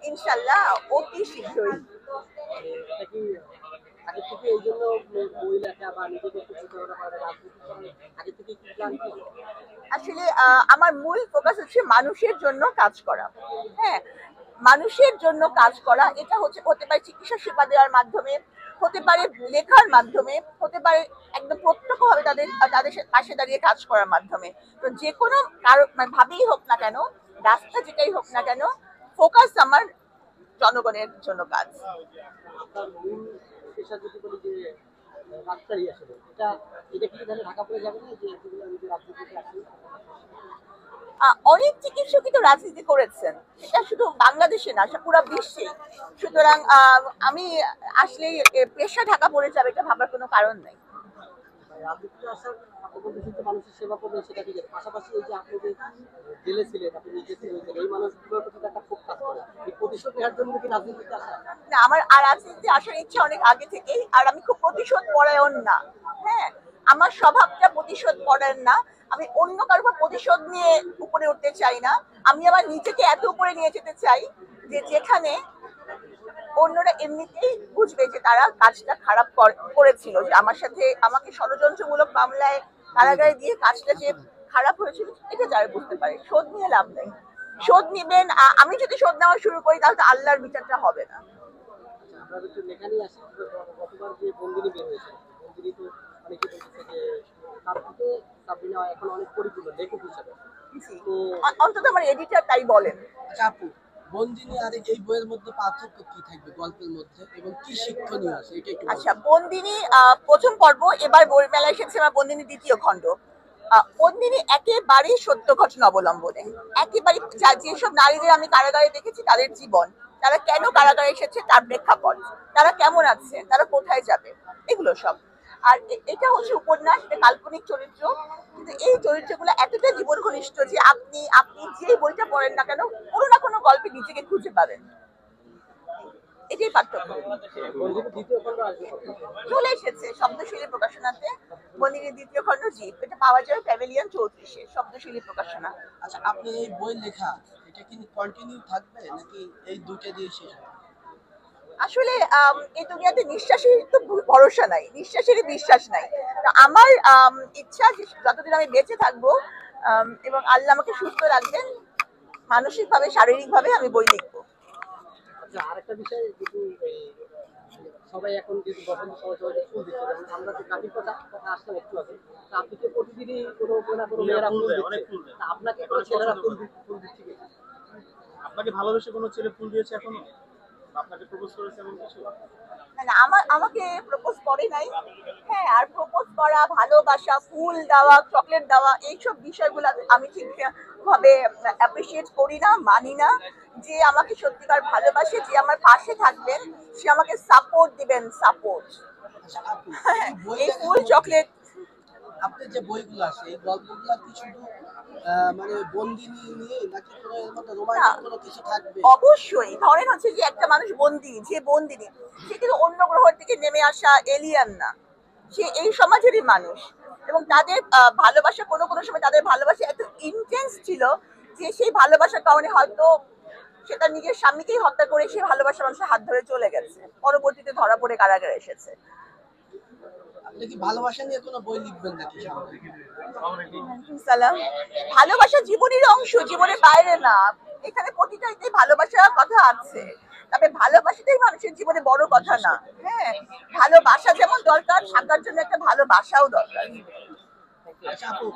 ইনশাল্লাহ অতি শীঘ্রই। এটা কি আগে থেকে এই জন্য বই লেখা বা নিজেকে একটু চিন্তাভাবনা করা রাজনীতি করার আগে থেকে কি প্ল্যান ছিল? আসলে আমার মূল ফোকাস হচ্ছে মানুষের জন্য কাজ করা। হ্যাঁ, মানুষের জন্য কাজ করা। এটা হতে পারে চিকিৎসা সেবা দেওয়ার মাধ্যমে, হতে পারে লেখার মাধ্যমে, হতে পারে একদম প্রত্যক্ষভাবে তাদের পাশে দাঁড়িয়ে কাজ করার মাধ্যমে। তো যেকোনো কারো মানে ভাবেই হোক না কেন, রাস্তা যেটাই হোক না কেন, ফোকাস আমার জনগণের জন্য কাজ। আপনার মূল পেশা যদি বলি যে ডাক্তারি আসলে এটা এটা কি তাহলে ঢাকা পড়ে যাবে না যে এতগুলো আমি যে রাজনীতিতে আসি? অনেক চিকিৎসকই তো রাজনীতি করেছেন, সেটা শুধু বাংলাদেশে না, পুরো বিশ্বে। সুতরাং আমি আসলে পেশা ঢাকা পড়ে যাবে এটা ভাবার কোনো কারণ নেই। রাজনীতিতে আসার কিন্তু মানুষের সেবা করবেন সেটা ঠিক আছে, পাশাপাশি এই যে আপনি যে জেলে ছিলেন আপনি নিজে ছিলেন এই মানুষগুলোর প্রতি একটা খুব কাজ করে এই প্রতিশোধ নেওয়ার জন্য কি রাজনীতিতে আসা? না, আমার আর রাজনীতিতে আসার ইচ্ছা অনেক আগে থেকেই। আর আমি খুব প্রতিশোধ পরায়ণ না। হ্যাঁ, আমার স্বভাবটা প্রতিশোধ পরায়ণ না। আমি অন্য কারোর উপর প্রতিশোধ নিয়ে উপরে উঠতে চাই না। আমি আমার নিজেকে এত উপরে নিয়ে যেতে চাই যে যেখানে অন্যরা এমনিতেই বুঝবে যে তারা কাজটা খারাপ করেছিল, যে আমার সাথে আমাকে ষড়যন্ত্রমূলক মামলায় কারাগারে দিয়ে কাজটা যে খারাপ হয়েছিল এটা যারা বুঝতে পারে। শোধ নিয়ে লাভ নেই। শোধ নিবেন, আমি যদি শোধ নেওয়া শুরু করি তাহলে তো আল্লাহর বিচারটা হবে না। আমরা একটু লেখানি আসি, গতবার যে বন্দিনী বের হয়েছে বন্দিনী তো অনেকে বলতেছে যে তার থেকে সাবিনা এখন অনেক পরিপূর্ণ লেখক হিসাবে। জি, তো অন্তত আমার এডিটর তাই বলেন। আচ্ছা আপু, বন্দিনী আর এই বইয়ের মধ্যে পার্থক্য কি থাকবে গল্পের মধ্যে এবং কি শিক্ষণীয় আছে এটা একটু বলুন। আচ্ছা, বন্দিনী প্রথম পর্ব, এবার বইমেলায় এসেছে আমার বন্দিনী দ্বিতীয় খণ্ড। বন্দিনী একেবারেই সত্য ঘটনা অবলম্বনে, একেবারে যেসব নারীদের আমি কারাগারে দেখেছি তাদের জীবন, তারা কেন কারাগারে এসেছে তার প্রেক্ষাপট, তারা কেমন আছে, তারা কোথায় যাবে, এগুলো সব। আর এটা হচ্ছে উপন্যাস, এটা কাল্পনিক চরিত্র, কিন্তু এই চরিত্রগুলো এতটা জীবন ঘনিষ্ঠ যে আপনি আপনি যে বইটা পড়েন না কেন কোনো না কোনো গল্পে নিজেকে খুঁজে পাবেন। এটাই পার্থক্য। বন্দিনী দ্বিতীয় খণ্ড আসবে কখন? চলে এসেছে শব্দশৈলী প্রকাশনাতে। বন্দিনীর দ্বিতীয় খণ্ড জিপ, এটা পাওয়া যাবে প্যাভিলিয়ন 34-এ, শব্দশৈলী প্রকাশনা। আচ্ছা, আপনি এই বই লেখা এটা কি কন্টিনিউ থাকবে নাকি এই দুইটা দিয়ে শেষ হবে? আসলে এই দুনিয়াতে নিঃশ্বাসের তো ভরসা নাই, নিঃশ্বাসেরই বিশ্বাস নাই। তো আমার ইচ্ছা যে যতদিন আমি বেঁচে থাকবো এবং আল্লাহ আমাকে সুস্থ রাখবেন, মানসিক ভাবে শারীরিক ভাবে আমি বই লিখবো। আচ্ছা, আরেকটা বিষয় কিন্তু এই সবাই এখন কিন্তু বসন্ত সবাই সবাইকে ফুল দিচ্ছে, যেমন আমরা যে কাঠির কথা কথা আসলাম একটু আগে, তা আপনি তো প্রতিদিনই কোনো না কোনো মেয়েরা ফুল দিচ্ছে, তা আপনাকে কোনো ছেলেরা ফুল দিচ্ছে কি? আপনাকে ভালোবেসে কোনো ছেলে ফুল দিয়েছে এখনো? বা আপনাকে প্রপোজ করেছে এমন কিছু? না না, আমাকে প্রপোজ করে নাই। হ্যাঁ, আর প্রপোজ করা, ভালোবাসা, ফুল দেওয়া, চকলেট দেওয়া, এইসব বিষয়গুলো আমি ঠিক ভাবে অ্যাপ্রিসিয়েট করি না, মানি না। যে আমাকে সত্যিকার ভালোবাসে, যে আমার পাশে থাকবেন, সে আমাকে সাপোর্ট দিবেন, সাপোর্ট। আচ্ছা আপু, হ্যাঁ, এই বই এই লেখার ফুল মধ্যে চকলেট। আপনার যে বইগুলো আছে এই গল্পগুলো কি শুধু মানে বন্দিনী নিয়ে নাকি কোনো এর মধ্যে না, রোমান্টিক কোনো কিছু থাকবে? অবশ্যই ধরেন হচ্ছে যে একটা মানুষ বন্দি, যে বন্দিনী, সে কিন্তু অন্য গ্রহ থেকে নেমে আসা এলিয়ান না, সে এই সমাজেরই মানুষ। এবং তাদের ভালোবাসা কোনো কোনো সময় তাদের ভালোবাসা এত ইন্টেন্স ছিল যে সেই ভালোবাসার কারণে হয়তো সে তার নিজের স্বামীকেই হত্যা করে সেই ভালোবাসা মানুষের হাত ধরে চলে গেছে, পরবর্তীতে ধরা পড়ে কারাগারে এসেছে। আপনি কি ভালোবাসা নিয়ে কোনো বই লিখবেন নাকি সামনে? সালাম। ভালোবাসা জীবনের অংশ, জীবনের বাইরে না। এখানে প্রতিটাইতে ভালোবাসার কথা আছে, তবে ভালোবাসাটাই মানুষের জীবনে বড় কথা না। হ্যাঁ, ভালোবাসা যেমন দরকার, থাকার জন্য একটা ভালোবাসাও দরকার। আচ্ছা আপু,